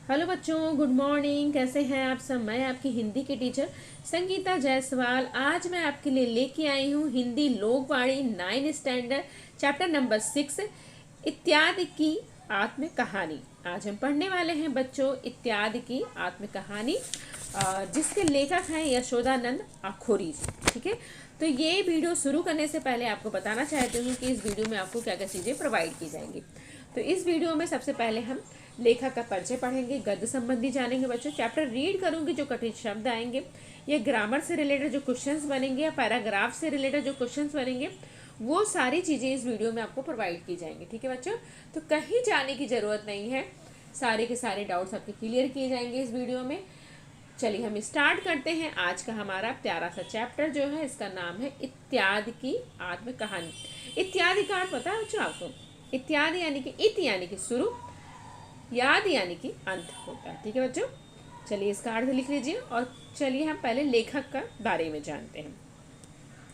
Hello बच्चों, good morning. कैसे हैं आप सब। मैं आपकी हिंदी की टीचर संगीता जायसवाल। आज मैं आपके लिए लेके आई हूँ Hindi Lokvani 9 standard chapter number 6 इत्यादि की आत्म कहानी। आज हम पढ़ने वाले हैं बच्चों इत्यादि की आत्म कहानी, जिसके लेखक हैं यशोदानंद आखोरी जी। ठीक है, तो ये वीडियो शुरू करने से पहले आपको बताना चाहती हूँ कि इस वीडियो में आपको क्या क्या चीज़ें प्रोवाइड की जाएंगी। तो इस वीडियो में सबसे पहले हम लेखक का परिचय पढ़ेंगे, गद्य संबंधी जानेंगे बच्चों, चैप्टर रीड करूंगी, जो कठिन शब्द आएंगे या ग्रामर से रिलेटेड जो क्वेश्चंस बनेंगे या पैराग्राफ से रिलेटेड जो क्वेश्चंस बनेंगे, वो सारी चीज़ें इस वीडियो में आपको प्रोवाइड की जाएंगी। ठीक है बच्चों, तो कहीं जाने की ज़रूरत नहीं है, सारे के सारे डाउट्स आपके क्लियर किए जाएंगे इस वीडियो में। चलिए हम स्टार्ट करते हैं। आज का हमारा प्यारा सा चैप्टर जो है, इसका नाम है इत्यादि की आत्म कहानी। इत्यादि का अर्थ पता है बच्चों आपको? इत्यादि यानी कि इत यानी कि शुरू, याद यानी कि अंत होता है। ठीक है बच्चों, चलिए इसका अर्थ लिख लीजिए और चलिए हम पहले लेखक का बारे में जानते हैं।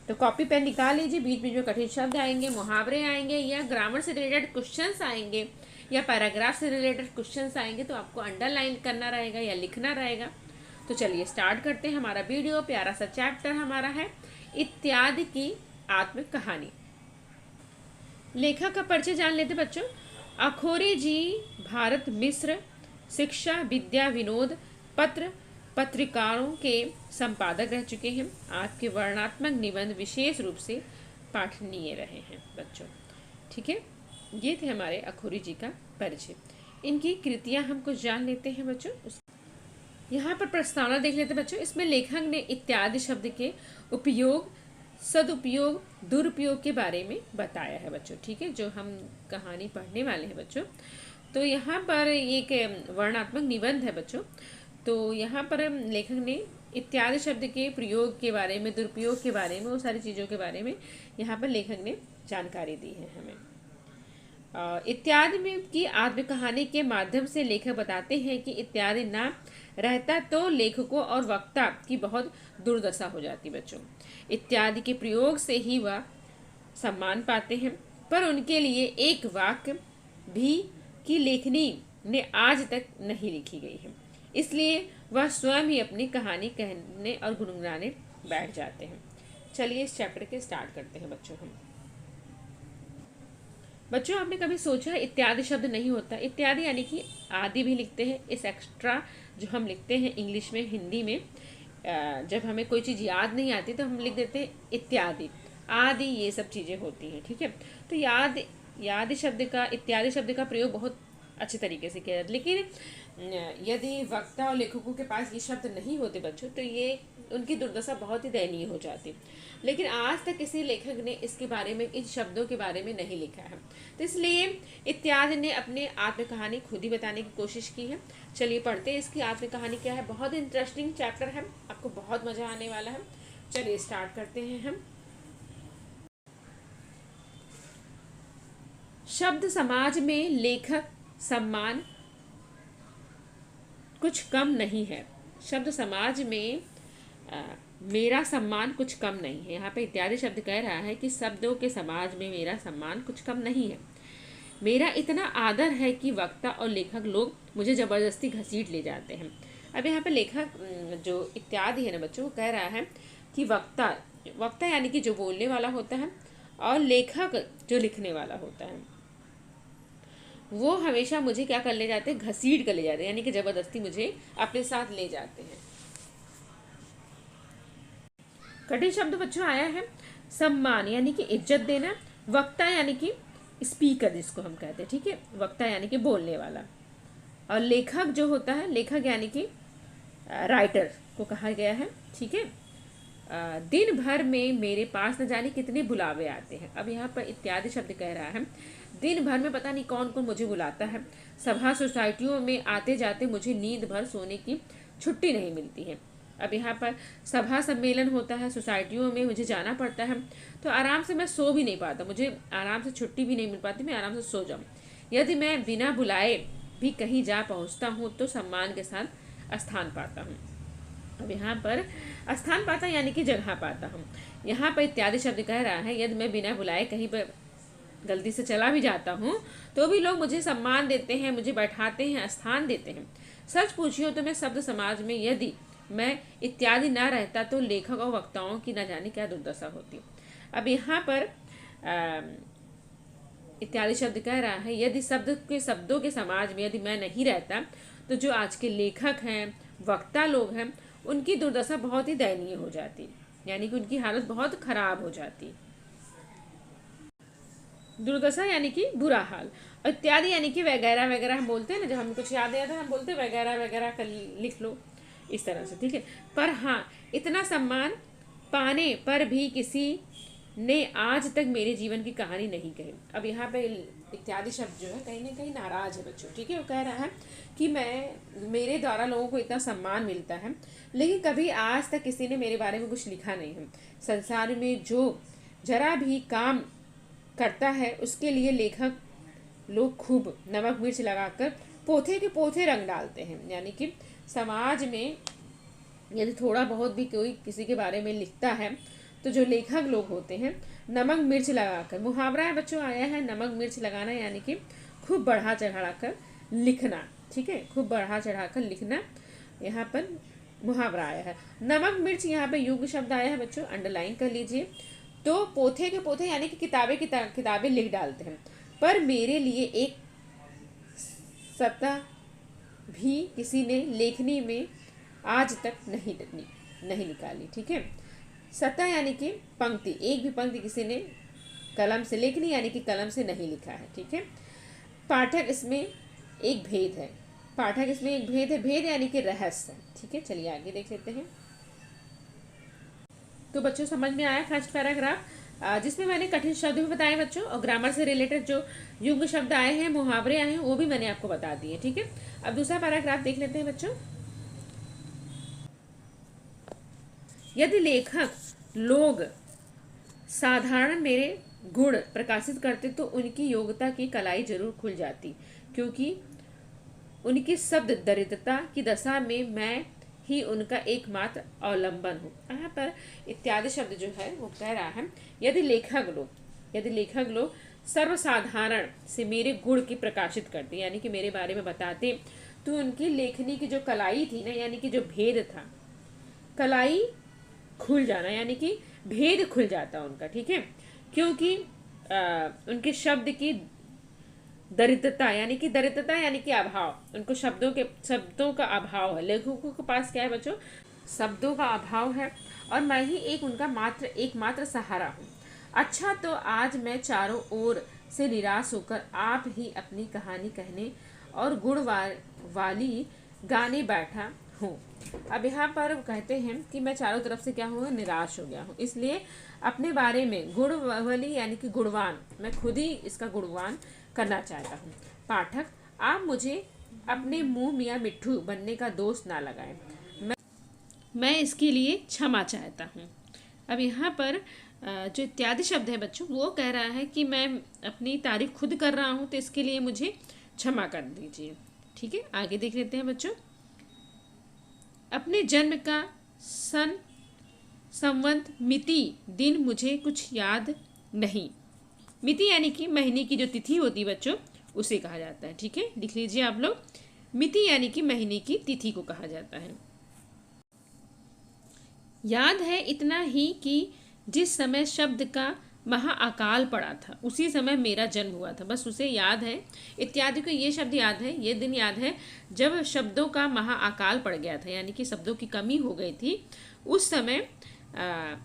तो कॉपी पेन निकाल लीजिए, बीच बीच में कठिन शब्द आएंगे, मुहावरे आएंगे या ग्रामर से रिलेटेड क्वेश्चंस आएंगे या पैराग्राफ से रिलेटेड क्वेश्चंस आएंगे, तो आपको अंडरलाइन करना रहेगा या लिखना रहेगा। तो चलिए स्टार्ट करते हैं हमारा वीडियो। प्यारा सा चैप्टर हमारा है इत्यादि की आत्म कहानी। लेखक का परिचय जान लेते बच्चों। आखोरी जी भारत मिस्र शिक्षा विद्या विनोद पत्र पत्रिकाओं के संपादक रह चुके हैं। आपके वर्णनात्मक निबंध विशेष रूप से पाठनीय रहे हैं बच्चों। ठीक है, ये थे हमारे आखोरी जी का परिचय। इनकी कृतियां हम कुछ जान लेते हैं बच्चों। यहाँ पर प्रस्तावना देख लेते हैं बच्चों। इसमें लेखक ने इत्यादि शब्द के उपयोग, सदुपयोग, दुरुपयोग के बारे में बताया है बच्चों। ठीक है, जो हम कहानी पढ़ने वाले हैं बच्चों, तो यहाँ पर एक वर्णनात्मक निबंध है बच्चों। तो यहाँ पर लेखक ने इत्यादि शब्द के प्रयोग के बारे में, दुरुपयोग के बारे में, वो सारी चीज़ों के बारे में यहाँ पर लेखक ने जानकारी दी है हमें। इत्यादि में की आत्मकहानी के माध्यम से लेखक बताते हैं कि इत्यादि ना रहता तो लेखकों और वक्ता की बहुत दुर्दशा हो जाती बच्चों। इत्यादि के प्रयोग से ही वह सम्मान पाते हैं, पर उनके लिए एक वाक्य भी की लेखनी ने आज तक नहीं लिखी गई है, इसलिए वह स्वयं ही अपनी कहानी कहने और गुनगुनाने बैठ जाते हैं। चलिए इस चैप्टर के स्टार्ट करते हैं बच्चों। हम बच्चों, आपने कभी सोचा इत्यादि शब्द नहीं होता? इत्यादि यानी कि आदि भी लिखते हैं। इस एक्स्ट्रा जो हम लिखते हैं इंग्लिश में, हिंदी में, जब हमें कोई चीज़ याद नहीं आती तो हम लिख देते हैं इत्यादि, आदि, ये सब चीज़ें होती हैं। ठीक है, तो याद शब्द का, इत्यादि शब्द का प्रयोग बहुत अच्छे तरीके से किया जाता है। लेकिन यदि वक्ता और लेखकों के पास ये शब्द नहीं होते बच्चों, तो ये उनकी दुर्दशा बहुत ही दयनीय हो जाती। लेकिन आज तक किसी लेखक ने इसके बारे में, इन शब्दों के बारे में नहीं लिखा है, तो इसलिए इत्यादि ने अपने आत्मकहानी खुद ही बताने की कोशिश की है। चलिए पढ़ते हैं इसकी आत्मकहानी क्या है। बहुत इंटरेस्टिंग चैप्टर है, आपको बहुत मजा आने वाला है। चलिए स्टार्ट करते हैं हम। शब्द समाज में लेखक सम्मान कुछ कम नहीं है। शब्द समाज में मेरा सम्मान कुछ कम नहीं है। यहाँ पे इत्यादि शब्द कह रहा है कि शब्दों के समाज में मेरा सम्मान कुछ कम नहीं है। मेरा इतना आदर है कि वक्ता और लेखक लोग मुझे ज़बरदस्ती घसीट ले जाते हैं। अब यहाँ पे लेखक जो इत्यादि है ना बच्चों, वो कह रहा है कि वक्ता यानी कि जो बोलने वाला होता है, और लेखक जो लिखने वाला होता है, वो हमेशा मुझे क्या कर ले जाते हैं, घसीट कर ले जाते हैं, यानी कि ज़बरदस्ती मुझे अपने साथ ले जाते हैं। कठिन शब्द बच्चों आया है सम्मान यानी कि इज्जत देना, वक्ता यानी कि स्पीकर जिसको हम कहते हैं। ठीक है, वक्ता यानी कि बोलने वाला, और लेखक जो होता है, लेखक यानी कि राइटर को कहा गया है। ठीक है, दिन भर में मेरे पास न जाने कितने बुलावे आते हैं। अब यहाँ पर इत्यादि शब्द कह रहा है दिन भर में पता नहीं कौन कौन मुझे बुलाता है। सभा सोसाइटियों में आते जाते मुझे नींद भर सोने की छुट्टी नहीं मिलती है। अब यहाँ पर सभा सम्मेलन होता है, सोसाइटियों में मुझे जाना पड़ता है, तो आराम से मैं सो भी नहीं पाता, मुझे आराम से छुट्टी भी नहीं मिल पाती, मैं आराम से सो जाऊँ। यदि मैं बिना बुलाए भी कहीं जा पहुँचता हूँ तो सम्मान के साथ स्थान पाता हूँ। अब यहाँ पर स्थान पाता यानी कि जगह पाता हूँ। यहाँ पर इत्यादि शब्द कह रहा है यदि मैं बिना बुलाए कहीं पर गलती से चला भी जाता हूँ तो भी लोग मुझे सम्मान देते हैं, मुझे बैठाते हैं, स्थान देते हैं। सच पूछियो तो मैं शब्द समाज में यदि मैं इत्यादि ना रहता तो लेखक और वक्ताओं की न जाने क्या दुर्दशा होती। अब यहाँ पर इत्यादि शब्द कह रहा है यदि शब्दों के समाज में यदि मैं नहीं रहता तो जो आज के लेखक हैं, वक्ता लोग हैं, उनकी दुर्दशा बहुत ही दयनीय हो जाती, यानी कि उनकी हालत बहुत खराब हो जाती। दुर्दशा यानी कि बुरा हाल, इत्यादि यानी कि वगैरह वगैरह हम बोलते हैं ना, जब हमें कुछ याद आता है हम बोलते हैं वगैरह वगैरह कर लिख लो, इस तरह से, ठीक है। पर हाँ, इतना सम्मान पाने पर भी किसी ने आज तक मेरे जीवन की कहानी नहीं कही। अब यहाँ पे इत्यादि शब्द जो है कहीं ना कहीं नाराज है बच्चों, ठीक है। वो कह रहा है कि मेरे द्वारा लोगों को इतना सम्मान मिलता है लेकिन कभी आज तक किसी ने मेरे बारे में कुछ लिखा नहीं है। संसार में जो जरा भी काम करता है उसके लिए लेखक लोग खूब नमक मिर्च लगाकर पोथे के पोथे रंग डालते हैं, यानी कि समाज में यदि थोड़ा बहुत भी कोई किसी के बारे में लिखता है तो जो लेखक लोग होते हैं नमक मिर्च लगाकर, मुहावरा है बच्चों आया है नमक मिर्च लगाना, यानी कि खूब बढ़ा चढ़ा कर लिखना, ठीक है, खूब बढ़ा चढ़ा कर लिखना, यहाँ पर मुहावरा आया है। नमक मिर्च यहाँ पे युग शब्द आया है बच्चों, अंडरलाइन कर लीजिए। तो पोथे के पोथे यानी कि किताबें लिख डालते हैं, पर मेरे लिए एक सतह भी किसी ने लेखनी में आज तक नहीं निकाली, ठीक है। सतह यानी कि पंक्ति, एक भी पंक्ति किसी ने कलम से, लेखनी यानी कि कलम से नहीं लिखा है, ठीक है। पाठक इसमें एक भेद है, भेद यानी कि रहस्य, ठीक है। चलिए आगे देख लेते हैं। तो बच्चों समझ में आया फर्स्ट पैराग्राफ, जिसमें मैंने कठिन शब्द भी बताए बच्चों, और ग्रामर से रिलेटेड जो युग शब्द आए हैं, मुहावरे आए हैं, वो भी मैंने आपको बता दिए, ठीक है। अब दूसरा पैराग्राफ देख लेते हैं बच्चों। यदि लेखक लोग साधारण मेरे गुण प्रकाशित करते तो उनकी योग्यता की कलाई जरूर खुल जाती, क्योंकि उनकी शब्द दरिद्रता की दशा में मैं ही उनका एकमात्र अवलंबन हूँ। यहाँ पर इत्यादि शब्द जो है वो कह रहा है यदि लेखक लोग सर्वसाधारण से मेरे गुण की प्रकाशित करते, यानी कि मेरे बारे में बताते, तो उनकी लेखनी की जो कलाई थी ना, यानी कि जो भेद था, कलाई खुल जाना यानी कि भेद खुल जाता उनका, ठीक है। क्योंकि उनके शब्द की दरिद्रता यानी कि अभाव, उनको शब्दों का अभाव है। लेखकों के पास क्या है बच्चों, शब्दों का अभाव है, और मैं ही एकमात्र सहारा हूँ। अच्छा, तो आज मैं चारों ओर से निराश होकर आप ही अपनी कहानी कहने और गुण वाली गाने बैठा हूँ। अब यहाँ पर कहते हैं कि मैं चारों तरफ से क्या हूँ, निराश हो गया हूँ, इसलिए अपने बारे में गुणवली यानी कि गुणवान, मैं खुद ही इसका गुणवान करना चाहता हूँ। पाठक, आप मुझे अपने मुंह मियाँ मिट्ठू बनने का दोष ना लगाएं, मैं इसके लिए क्षमा चाहता हूँ। अब यहाँ पर जो इत्यादि शब्द है बच्चों, वो कह रहा है कि मैं अपनी तारीफ खुद कर रहा हूँ तो इसके लिए मुझे क्षमा कर दीजिए, ठीक है। आगे देख लेते हैं बच्चों। अपने जन्म का सन, संवत, मिति, दिन मुझे कुछ याद नहीं। मिति यानी कि महीने की जो तिथि होती है बच्चों, उसे कहा जाता है, ठीक है। लिख लीजिए आप लोग, मिति यानी कि महीने की तिथि को कहा जाता है। याद है इतना ही कि जिस समय शब्द का महाअकाल पड़ा था उसी समय मेरा जन्म हुआ था, बस उसे याद है। इत्यादि को ये शब्द याद है, ये दिन याद है जब शब्दों का महाअकाल पड़ गया था, यानी कि शब्दों की कमी हो गई थी, उस समय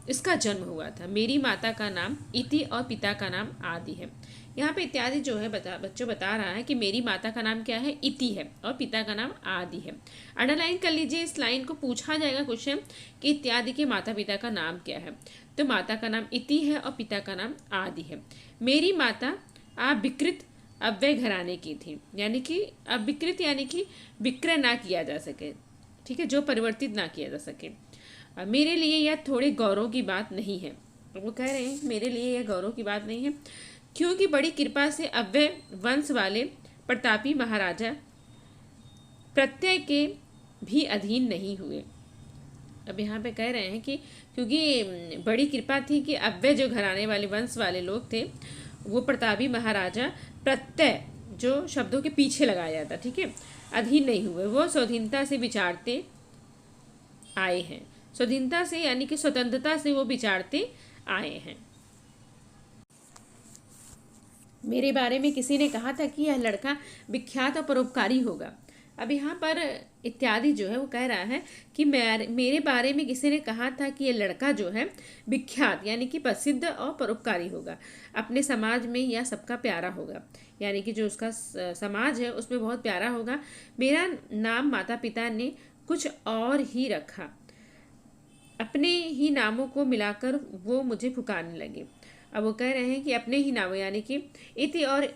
इसका जन्म हुआ था। मेरी माता का नाम इति और पिता का नाम आदि है। यहाँ पे इत्यादि जो है बच्चों बता रहा है कि मेरी माता का नाम क्या है, इति है, और पिता का नाम आदि है। अंडरलाइन कर लीजिए, इस लाइन को पूछा जाएगा क्वेश्चन कि इत्यादि के माता पिता का नाम क्या है, तो माता का नाम इति है और पिता का नाम आदि है। मेरी माता अविकृत अव्यय घराने की थी, यानी कि अविकृत यानी कि विक्रय ना किया जा सके, ठीक है, जो परिवर्तित ना किया जा सके। मेरे लिए यह थोड़े गौरव की बात नहीं है, वो कह रहे हैं मेरे लिए यह गौरव की बात नहीं है, क्योंकि बड़ी कृपा से अव्यय वंश वाले प्रतापी महाराजा प्रत्यय के भी अधीन नहीं हुए। अब यहाँ पे कह रहे हैं कि क्योंकि बड़ी कृपा थी कि अव्यय जो घराने वाले वंश वाले लोग थे वो प्रतापी महाराजा प्रत्यय जो शब्दों के पीछे लगाया जाता, ठीक है, अधीन नहीं हुए, वो स्वाधीनता से विचारते आए हैं। स्वाधीनता से यानी कि स्वतंत्रता से वो विचारते आए हैं। मेरे बारे में किसी ने कहा था कि यह लड़का विख्यात और परोपकारी होगा। अब यहाँ पर इत्यादि जो है वो कह रहा है कि मेरे बारे में किसी ने कहा था कि यह लड़का जो है विख्यात यानी कि प्रसिद्ध और परोपकारी होगा, अपने समाज में यह सबका प्यारा होगा, यानी कि जो उसका समाज है उसमें बहुत प्यारा होगा। मेरा नाम माता पिता ने कुछ और ही रखा, अपने ही नामों को मिलाकर वो मुझे पुकारने लगे। अब वो कह रहे हैं कि अपने ही नाम यानी कि इति और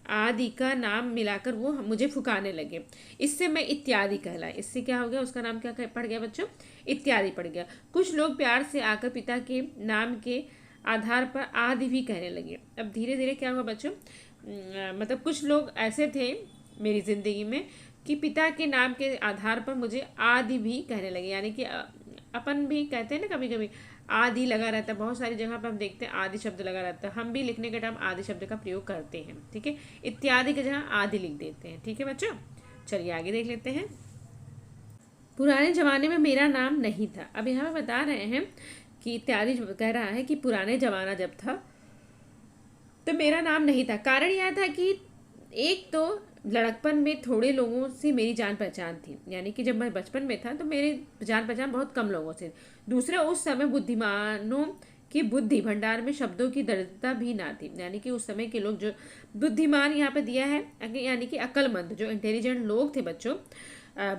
आदि का नाम मिलाकर वो मुझे फुकाने लगे, इससे मैं इत्यादि कहला। इससे क्या हो गया, उसका नाम क्या पड़ गया बच्चों, इत्यादि पड़ गया। कुछ लोग प्यार से आकर पिता के नाम के आधार पर आदि भी कहने लगे। अब धीरे धीरे क्या हुआ बच्चों, मतलब कुछ लोग ऐसे थे मेरी ज़िंदगी में कि पिता के नाम के आधार पर मुझे आदि भी कहने लगे, यानी कि अपन भी कहते हैं ना कभी कभी आदि लगा रहता है, बहुत सारी जगह पर हम देखते हैं आदि शब्द लगा रहता है, हम भी लिखने के टाइम आदि शब्द का प्रयोग करते हैं, ठीक है, इत्यादि के जगह आदि लिख देते हैं, ठीक है बच्चों। चलिए आगे देख लेते हैं। पुराने जमाने में मेरा नाम नहीं था। अब यहाँ बता रहे हैं कि इत्यादि कह रहा है कि पुराने जमाना जब था तो मेरा नाम नहीं था। कारण यह था कि एक तो लड़कपन में थोड़े लोगों से मेरी जान पहचान थी, यानी कि जब मैं बचपन में था तो मेरी जान पहचान बहुत कम लोगों से। दूसरे, उस समय बुद्धिमानों की बुद्धि भंडार में शब्दों की दरिद्रता भी ना थी, यानी कि उस समय के लोग जो बुद्धिमान यहाँ पे दिया है यानी कि अक्लमंद, जो इंटेलिजेंट लोग थे बच्चों,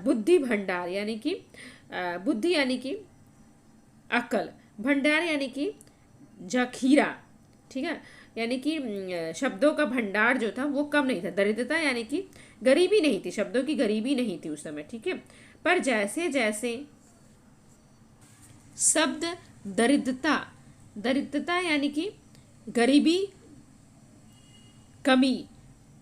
बुद्धि भंडार यानी कि बुद्धि यानी कि अकल, भंडार यानी कि जखीरा, ठीक है, यानी कि शब्दों का भंडार जो था वो कम नहीं था। दरिद्रता यानी कि गरीबी नहीं थी, शब्दों की गरीबी नहीं थी उस समय, ठीक है। पर जैसे जैसे शब्द दरिद्रता यानी कि गरीबी, कमी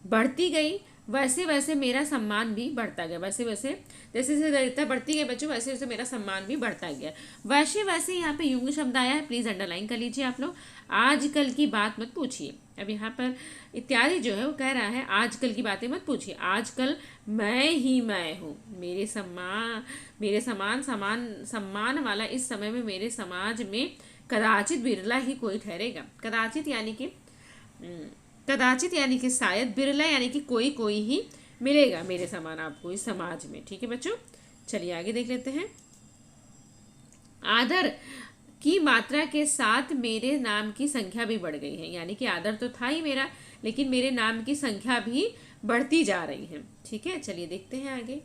बढ़ती गई, वैसे वैसे मेरा सम्मान भी बढ़ता गया। वैसे वैसे जैसे जैसे दरिद्रता बढ़ती गई बच्चों, वैसे वैसे मेरा सम्मान भी बढ़ता गया। वैसे वैसे यहाँ पे युग्म शब्द आया है, प्लीज अंडरलाइन कर लीजिए आप लोग। आजकल की बात मत पूछिए। अब यहाँ पर इत्यादि जो है वो कह रहा है आजकल की बातें मत पूछिए, आजकल मैं ही मैं हूँ। मेरे सम्मान वाला इस समय में मेरे समाज में कदाचित बिरला ही कोई ठहरेगा। कदाचित यानी कि शायद, बिरला यानी कि कोई कोई ही मिलेगा मेरे समान आपको इस समाज में, ठीक है बच्चों। चलिए आगे देख लेते हैं। आदर की मात्रा के साथ मेरे नाम की संख्या भी बढ़ गई है, यानी कि आदर तो था ही मेरा, लेकिन मेरे नाम की संख्या भी बढ़ती जा रही है, ठीक है। चलिए देखते हैं आगे।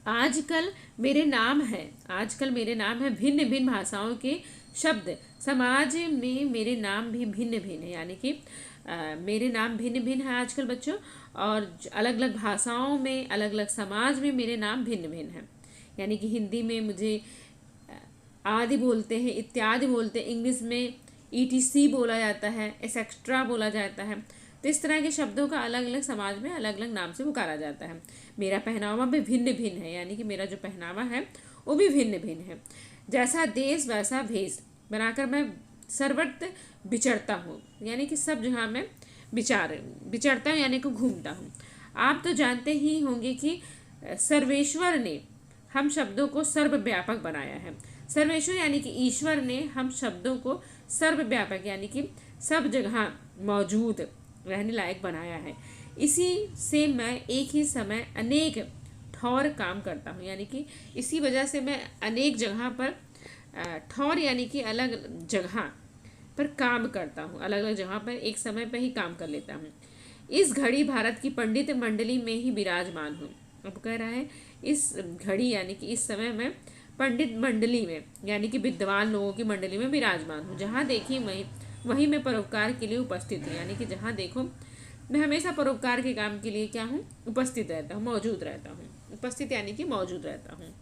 आजकल मेरे नाम है भिन्न भिन्न भाषाओं के शब्द, समाज में मेरे नाम भी भिन्न भिन्न है, यानी कि मेरे नाम भिन्न भिन्न है आजकल बच्चों, और अलग अलग भाषाओं में, अलग अलग समाज में मेरे नाम भिन्न भिन्न है। यानी कि हिंदी में मुझे आदि बोलते हैं, इत्यादि बोलते हैं, इंग्लिश में ETC बोला जाता है, एक्सेट्रा बोला जाता है। तो इस तरह के शब्दों का अलग अलग समाज में अलग अलग नाम से पुकारा जाता है। मेरा पहनावा भी भिन्न भिन्न है, यानी कि मेरा जो पहनावा है वो भी भिन्न भिन्न है। जैसा देश वैसा भेष बनाकर मैं सर्वत्र विचरता हूँ, यानी कि सब जगह मैं विचरता हूँ, यानी कि घूमता हूँ। आप तो जानते ही होंगे कि सर्वेश्वर ने हम शब्दों को सर्वव्यापक बनाया है। सर्वेश्वर यानी कि ईश्वर ने हम शब्दों को सर्वव्यापक यानी कि सब जगह मौजूद रहने लायक बनाया है। इसी से मैं एक ही समय अनेक ठौर काम करता हूँ, यानी कि इसी वजह से मैं अनेक जगह पर ठौर यानी कि अलग जगह पर काम करता हूँ, अलग अलग जगह पर एक समय पर ही काम कर लेता हूँ। इस घड़ी भारत की पंडित मंडली में ही विराजमान हूँ। अब कह रहा है इस घड़ी यानी कि इस समय में पंडित मंडली में यानी कि विद्वान लोगों की मंडली में विराजमान हूँ। जहाँ देखी वहीं मैं परोपकार के लिए उपस्थित हूँ, यानी कि जहाँ देखो मैं हमेशा परोपकार के काम के लिए क्या हूँ, उपस्थित रहता हूँ, मौजूद रहता हूँ। उपस्थित यानी कि मौजूद रहता हूँ।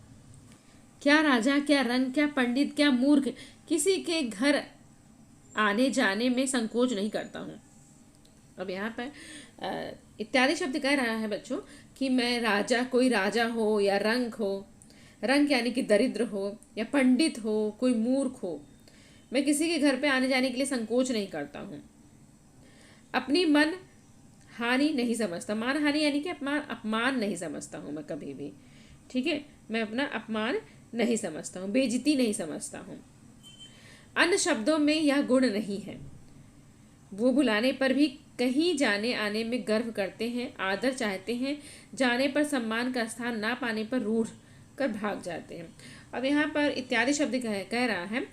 क्या राजा, क्या रंग, क्या पंडित, क्या मूर्ख, किसी के घर आने जाने में संकोच नहीं करता हूँ। अब यहाँ पर इत्यादि शब्द कह रहा है बच्चों कि मैं राजा, कोई राजा हो या रंग हो, रंग यानी कि दरिद्र हो, या पंडित हो, कोई मूर्ख हो, मैं किसी के घर पे आने जाने के लिए संकोच नहीं करता हूँ। अपनी मन हानि नहीं समझता, मान हानि यानी कि अपमान नहीं समझता हूँ मैं कभी भी, ठीक है। मैं अपना अपमान नहीं समझता हूँ, बेइज्जती नहीं समझता हूँ। अन्य शब्दों में यह गुण नहीं है। वो बुलाने पर भी कहीं जाने आने में गर्व करते हैं, आदर चाहते हैं, जाने पर सम्मान का स्थान ना पाने पर रूठ कर भाग जाते हैं। अब यहाँ पर इत्यादि शब्द कह रहा है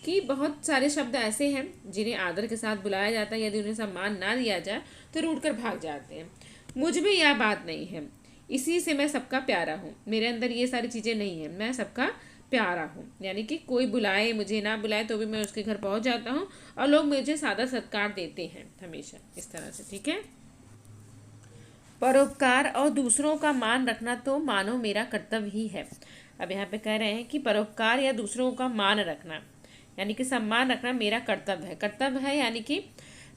कि बहुत सारे शब्द ऐसे हैं जिन्हें आदर के साथ बुलाया जाता है, यदि उन्हें सम्मान ना दिया जाए तो रूठ कर भाग जाते हैं। मुझ में यह बात नहीं है, इसी से मैं सबका प्यारा हूँ। मेरे अंदर ये सारी चीज़ें नहीं हैं, मैं सबका प्यारा हूँ। यानी कि कोई बुलाए मुझे ना बुलाए तो भी मैं उसके घर पहुँच जाता हूँ और लोग मुझे सादा सत्कार देते हैं हमेशा, इस तरह से, ठीक है। परोपकार और दूसरों का मान रखना तो मानो मेरा कर्तव्य ही है। अब यहाँ पे कह रहे हैं कि परोपकार या दूसरों का मान रखना यानी कि सम्मान रखना मेरा कर्तव्य है। कर्तव्य है यानी कि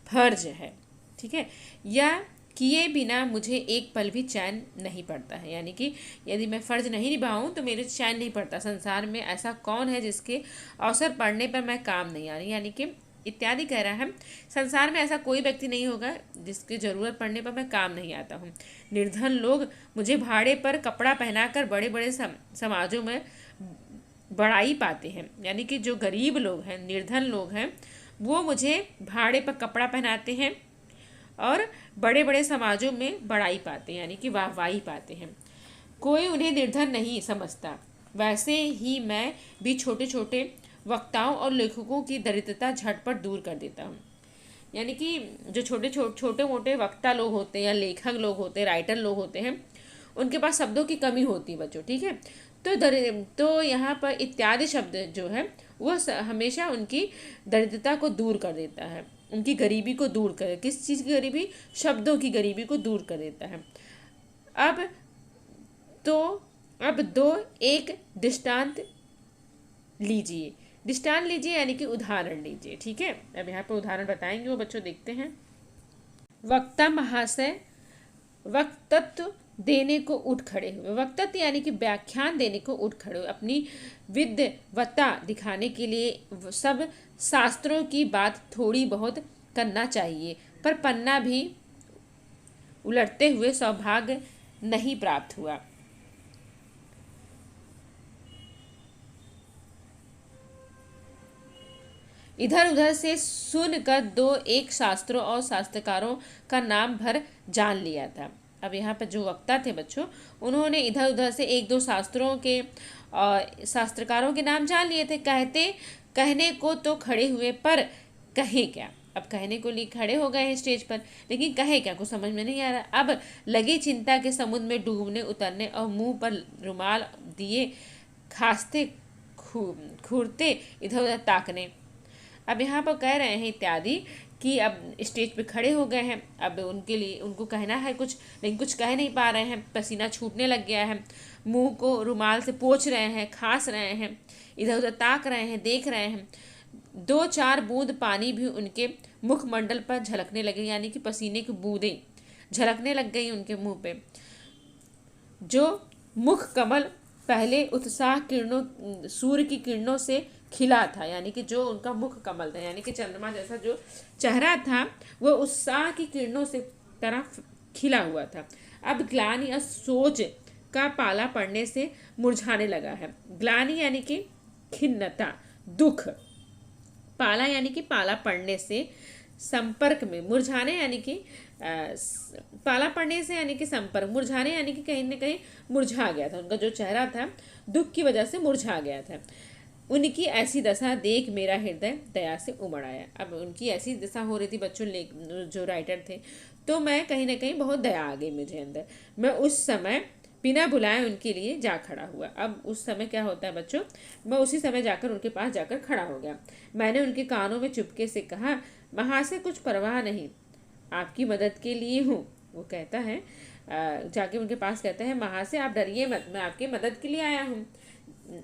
फर्ज है, ठीक है। या किए बिना मुझे एक पल भी चैन नहीं पड़ता है, यानी कि यदि मैं फ़र्ज नहीं निभाऊं तो मेरे चैन नहीं पड़ता। संसार में ऐसा कौन है जिसके अवसर पड़ने पर मैं काम नहीं आ रही, यानी कि इत्यादि कह रहा है। संसार में ऐसा कोई व्यक्ति नहीं होगा जिसकी ज़रूरत पड़ने पर मैं काम नहीं आता हूँ। निर्धन लोग मुझे भाड़े पर कपड़ा पहनाकर बड़े बड़े समाजों में बड़ाई पाते हैं, यानी कि जो गरीब लोग हैं, निर्धन लोग हैं, वो मुझे भाड़े पर कपड़ा पहनाते हैं और बड़े बड़े समाजों में बड़ाई पाते हैं, यानी कि वाहवाही पाते हैं। कोई उन्हें निर्धन नहीं समझता। वैसे ही मैं भी छोटे छोटे वक्ताओं और लेखकों की दरिद्रता झटपट दूर कर देता हूँ। यानी कि जो छोटे मोटे वक्ता लोग होते हैं या लेखक लोग होते हैं, राइटर लोग होते हैं, उनके पास शब्दों की कमी होती है बच्चों, ठीक है। तो यहाँ पर इत्यादि शब्द जो है वो हमेशा उनकी दरिद्रता को दूर कर देता है, उनकी गरीबी को दूर कर, किस चीज़ की गरीबी, शब्दों की गरीबी को दूर कर देता है। अब दो एक दृष्टांत लीजिए, दृष्टांत लीजिए यानी कि उदाहरण लीजिए, ठीक है। अब यहाँ पर उदाहरण बताएंगे, वो बच्चों देखते हैं। वक्ता महाशय वक्तत्व देने को उठ खड़े हुए। वक्तत्व यानी कि व्याख्यान देने को उठ खड़े हुए, अपनी विद्वत्ता दिखाने के लिए सब शास्त्रों की बात थोड़ी बहुत करना चाहिए, पर पन्ना भी उलटते हुए सौभाग्य नहीं प्राप्त हुआ। इधर उधर से सुनकर दो एक शास्त्रों और शास्त्रकारों का नाम भर जान लिया था। अब यहाँ पर जो वक्ता थे बच्चों, उन्होंने इधर उधर से एक दो शास्त्रों के शास्त्रकारों के नाम जान लिए थे। कहने को तो खड़े हुए, पर कहे क्या। अब कहने को लिए खड़े हो गए हैं स्टेज पर, लेकिन कहे क्या कुछ समझ में नहीं आ रहा। अब लगे चिंता के समुद्र में डूबने उतरने और मुंह पर रुमाल दिए खांसते घूरते इधर उधर ताकने। अब यहाँ पर कह रहे हैं इत्यादि कि अब स्टेज पे खड़े हो गए हैं, अब उनके लिए उनको कहना है कुछ, लेकिन कुछ कह नहीं पा रहे हैं, पसीना छूटने लग गया है, मुंह को रुमाल से पोंछ रहे हैं, खांस रहे हैं, इधर उधर ताक रहे हैं, देख रहे हैं। दो चार बूंद पानी भी उनके मुखमंडल पर झलकने लगे, यानी कि पसीने की बूंदें झलकने लग गई उनके मुंह पे। जो मुख कमल पहले उत्साह किरणों सूर्य की किरणों से खिला था, यानी कि जो उनका मुख कमल था, यानी कि चंद्रमा जैसा जो चेहरा था, वो उत्साह की किरणों से तरह खिला हुआ था, अब ग्लानि और सोच का पाला पड़ने से मुरझाने लगा है। ग्लानि यानी कि खिन्नता, दुख, पाला यानी कि पाला पड़ने से, संपर्क में, मुरझाने यानी कि पाला पड़ने से यानी कि संपर्क, मुरझाने यानी कि कहीं ना कहीं मुरझा गया था, उनका जो चेहरा था दुख की वजह से मुरझा गया था। उनकी ऐसी दशा देख मेरा हृदय दया से उमड़ आया। अब उनकी ऐसी दशा हो रही थी बच्चों, जो राइटर थे, तो मैं कहीं ना कहीं बहुत दया आ गई मुझे अंदर। मैं उस समय बिना बुलाए उनके लिए जा खड़ा हुआ। अब उस समय क्या होता है बच्चों, मैं उसी समय जाकर उनके पास जाकर खड़ा हो गया। मैंने उनके कानों में चुपके से कहा, महाशय कुछ परवाह नहीं, आपकी मदद के लिए हूँ। वो कहता है, जाके उनके पास कहता है, महाशय आप डरिए मत, मैं आपकी मदद के लिए आया हूँ।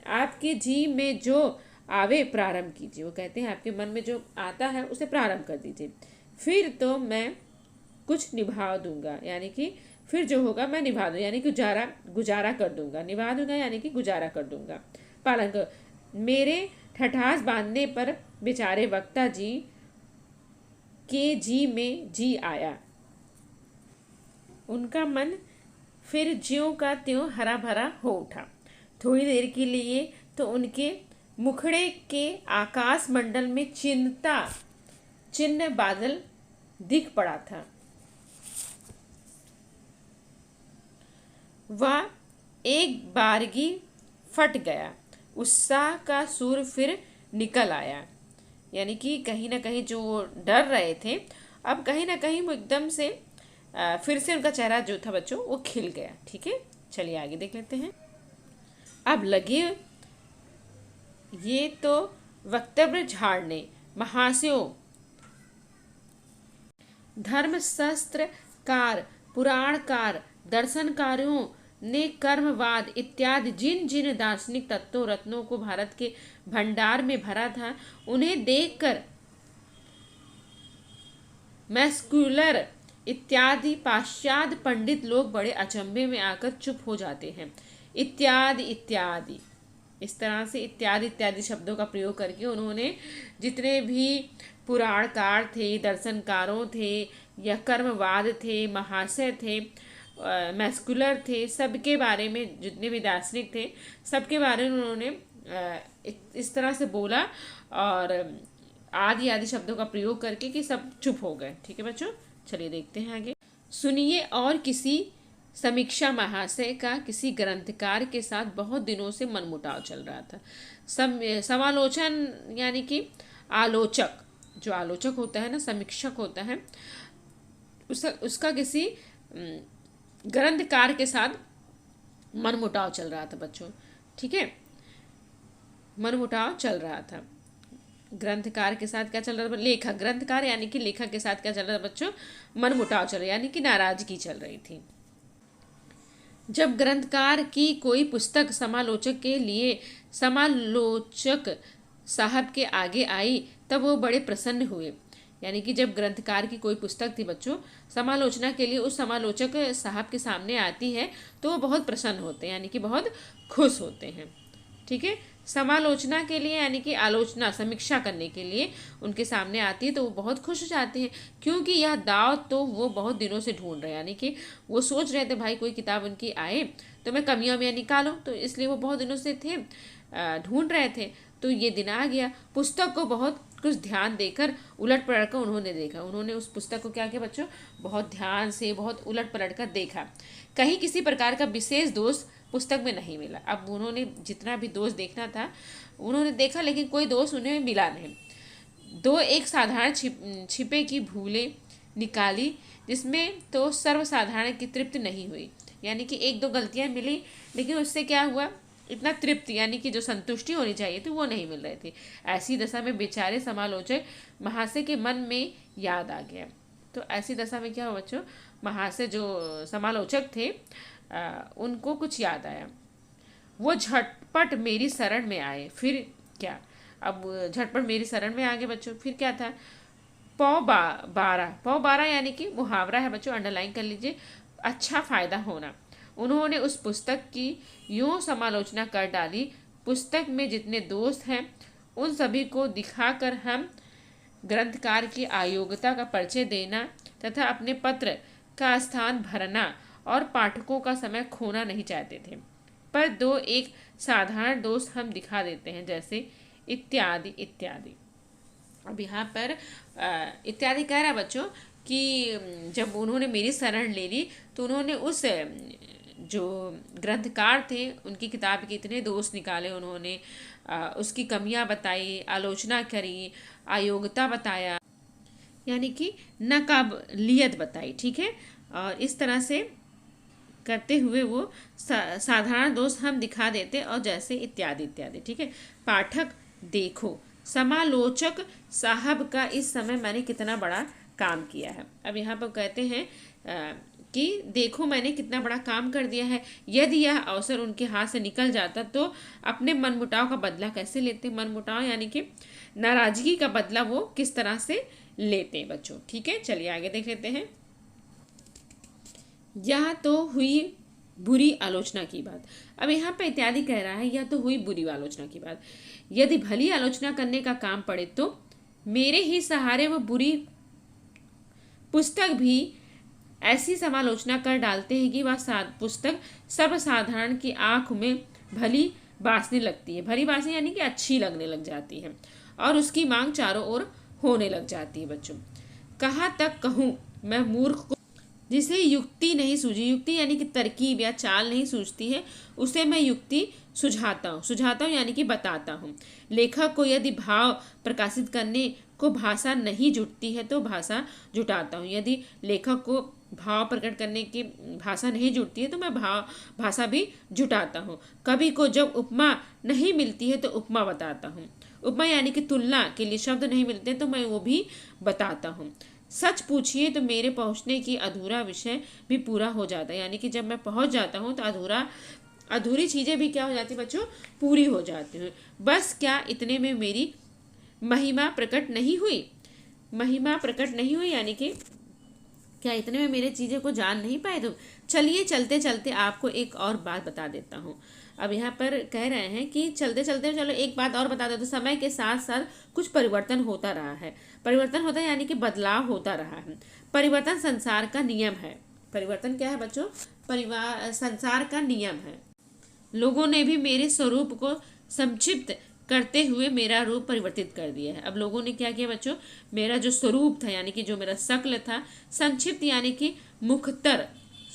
आपके जी में जो आवे प्रारंभ कीजिए। वो कहते हैं आपके मन में जो आता है उसे प्रारंभ कर दीजिए, फिर तो मैं कुछ निभा दूंगा, यानी कि फिर जो होगा मैं निभा दूँ, यानी कि गुजारा कर दूंगा, निभा दूंगा यानी कि गुजारा कर दूंगा, पालन कर। मेरे ठठास बांधने पर बेचारे वक्ता जी के जी में जी आया। उनका मन फिर ज्यों का त्यों हरा भरा हो उठा। थोड़ी देर के लिए तो उनके मुखड़े के आकाश मंडल में चिंता चिन्ह बादल दिख पड़ा था। वह एक बारगी फट गया। उत्साह का सूर फिर निकल आया। यानी कि कहीं ना कहीं जो वो डर रहे थे, अब कहीं ना कहीं वो एकदम से फिर से उनका चेहरा जो था बच्चों वो खिल गया। ठीक है, चलिए आगे देख लेते हैं। अब लगे ये तो वक्तव्य झाड़ने। महाशयों, धर्मशास्त्रकार, पुराणकार, दर्शनकारों ने कर्मवाद इत्यादि जिन जिन दार्शनिक तत्वों रत्नों को भारत के भंडार में भरा था, उन्हें देखकर मैस्कुलर इत्यादि पाश्चात्य पंडित लोग बड़े अचंभे में आकर चुप हो जाते हैं। इत्यादि इत्यादि इस तरह से इत्यादि इत्यादि शब्दों का प्रयोग करके उन्होंने जितने भी पुराणकार थे, दर्शनकारों थे या कर्मवाद थे, महाशय थे, मैस्कुलर थे, सबके बारे में जितने भी दार्शनिक थे सबके बारे में उन्होंने इस तरह से बोला और आदि आदि शब्दों का प्रयोग करके कि सब चुप हो गए। ठीक है बच्चों, चलिए देखते हैं आगे। सुनिए, और किसी समीक्षा महाशय का किसी ग्रंथकार के साथ बहुत दिनों से मनमुटाव चल रहा था। समालोचन यानी कि आलोचक, जो आलोचक होता है ना, समीक्षक होता है, उसका किसी ग्रंथकार के साथ मनमुटाव चल रहा था बच्चों। ठीक है, मनमुटाव चल रहा था। ग्रंथकार के साथ क्या चल रहा था? लेखक, ग्रंथकार यानी कि लेखक के साथ क्या चल रहा था बच्चों? मनमुटाव चल रहा, यानी कि नाराजगी चल रही थी। जब ग्रंथकार की कोई पुस्तक समालोचक के लिए समालोचक साहब के आगे आई तब वो बड़े प्रसन्न हुए। यानी कि जब ग्रंथकार की कोई पुस्तक थी बच्चों समालोचना के लिए उस समालोचक साहब के सामने आती है तो वो बहुत प्रसन्न होते हैं, यानी कि बहुत खुश होते हैं। ठीक है, समालोचना के लिए यानी कि आलोचना समीक्षा करने के लिए उनके सामने आती है तो वो बहुत खुश हो जाते हैं, क्योंकि यह दाव तो वो बहुत दिनों से ढूंढ रहे हैं। यानी कि वो सोच रहे थे भाई कोई किताब उनकी आए तो मैं कमियां में निकालूं, तो इसलिए वो बहुत दिनों से थे ढूंढ रहे थे। तो ये दिन आ गया। पुस्तक को बहुत कुछ ध्यान देकर उलट पलट कर उन्होंने देखा। उन्होंने उस पुस्तक को क्या किया बच्चों? बहुत ध्यान से बहुत उलट पलट कर देखा। कहीं किसी प्रकार का विशेष दोष पुस्तक में नहीं मिला। अब उन्होंने जितना भी दोष देखना था उन्होंने देखा, लेकिन कोई दोष उन्हें मिला नहीं। दो एक साधारण छिपे की भूलें निकाली, जिसमें तो सर्वसाधारण की तृप्ति नहीं हुई। यानी कि एक दो गलतियां मिली, लेकिन उससे क्या हुआ? इतना तृप्ति यानी कि जो संतुष्टि होनी चाहिए थी वो नहीं मिल रही थी। ऐसी दशा में बेचारे समालोचक महाशय के मन में याद आ गया। तो ऐसी दशा में क्या हुआ बच्चों? महाशय जो समालोचक थे उनको कुछ याद आया। वो झटपट मेरी शरण में आए। फिर क्या? अब झटपट मेरी शरण में आ गए बच्चों। फिर क्या था? पौ बारह यानी कि मुहावरा है बच्चों, अंडरलाइन कर लीजिए। अच्छा फायदा होना। उन्होंने उस पुस्तक की यूं समालोचना कर डाली, पुस्तक में जितने दोष हैं उन सभी को दिखाकर हम ग्रंथकार की अयोग्यता का परिचय देना तथा अपने पत्र का स्थान भरना और पाठकों का समय खोना नहीं चाहते थे। पर दो एक साधारण दोष हम दिखा देते हैं, जैसे इत्यादि इत्यादि। अब यहाँ पर इत्यादि कह रहा बच्चों कि जब उन्होंने मेरी शरण ले ली तो उन्होंने उस जो ग्रंथकार थे उनकी किताब के इतने दोष निकाले, उन्होंने उसकी कमियां बताई, आलोचना करी, अयोग्यता बताया, यानी कि नाकाबिलियत बताई। ठीक है, और इस तरह से करते हुए वो साधारण दोष हम दिखा देते और जैसे इत्यादि इत्यादि। ठीक है, पाठक देखो समालोचक साहब का इस समय मैंने कितना बड़ा काम किया है। अब यहाँ पर कहते हैं कि देखो मैंने कितना बड़ा काम कर दिया है। यदि यह अवसर उनके हाथ से निकल जाता तो अपने मनमुटाव का बदला कैसे लेते? मनमुटाव यानी कि नाराजगी का बदला वो किस तरह से लेते बच्चों। ठीक है, चलिए आगे देख लेते हैं। यह तो हुई बुरी आलोचना की बात। अब यहाँ पे इत्यादि कह रहा है, यह तो हुई बुरी आलोचना की बात। यदि भली आलोचना करने का काम पड़े तो मेरे ही सहारे वो बुरी पुस्तक भी ऐसी समालोचना कर डालते हैं कि वह पुस्तक सर्वसाधारण की आंख में भली बासने लगती है। भली बासने यानी कि अच्छी लगने लग जाती है और उसकी मांग चारों ओर होने लग जाती है। बच्चों, कहाँ तक कहूँ मैं मूर्ख को, जिसे युक्ति नहीं सूझी, युक्ति यानी कि तरकीब या चाल नहीं सूझती है, उसे मैं युक्ति सुझाता हूँ यानी कि बताता हूँ। लेखक को यदि भाव प्रकाशित करने को भाषा नहीं जुटती है तो भाषा जुटाता हूँ। यदि लेखक को भाव प्रकट करने की भाषा नहीं जुटती है तो मैं भाषा भी जुटाता हूँ। कवि को जब उपमा नहीं मिलती है तो उपमा बताता हूँ। उपमा यानी कि तुलना के लिए शब्द नहीं मिलते तो मैं वो भी बताता हूँ। सच पूछिए तो मेरे पहुँचने की अधूरा विषय भी पूरा हो जाता है, यानी कि जब मैं पहुँच जाता हूँ तो अधूरी चीज़ें भी क्या हो जाती बच्चों, पूरी हो जाती हैं। बस क्या इतने में मेरी महिमा प्रकट नहीं हुई? महिमा प्रकट नहीं हुई यानी कि क्या इतने में मेरे चीज़ें को जान नहीं पाए तुम? चलिए चलते चलते आपको एक और बात बता देता हूँ। अब यहाँ पर कह रहे हैं कि चलते चलते चलो एक बात और बता देते। समय के साथ साथ कुछ परिवर्तन होता रहा है। परिवर्तन होता है यानी कि बदलाव होता रहा है। परिवर्तन संसार का नियम है। परिवर्तन क्या है बच्चों? संसार का नियम है। लोगों ने भी मेरे स्वरूप को संक्षिप्त करते हुए मेरा रूप परिवर्तित कर दिया है। अब लोगों ने क्या किया बच्चों, मेरा जो स्वरूप था यानी कि जो मेरा शक्ल था, संक्षिप्त यानी कि मुखतर,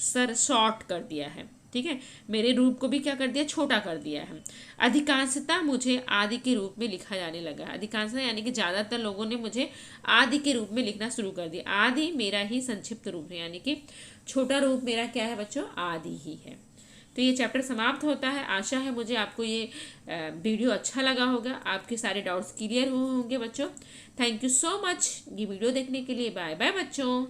सर शॉर्ट कर दिया है। ठीक है, मेरे रूप को भी क्या कर दिया, छोटा कर दिया है। अधिकांशतः मुझे आदि के रूप में लिखा जाने लगा। अधिकांशतः यानी कि ज़्यादातर लोगों ने मुझे आदि के रूप में लिखना शुरू कर दिया। आदि मेरा ही संक्षिप्त रूप है, यानी कि छोटा रूप मेरा क्या है बच्चों, आदि ही है। तो ये चैप्टर समाप्त होता है। आशा है मुझे आपको ये वीडियो अच्छा लगा होगा, आपके सारे डाउट्स क्लियर होंगे बच्चों। थैंक यू सो मच ये वीडियो देखने के लिए। बाय बाय बच्चों।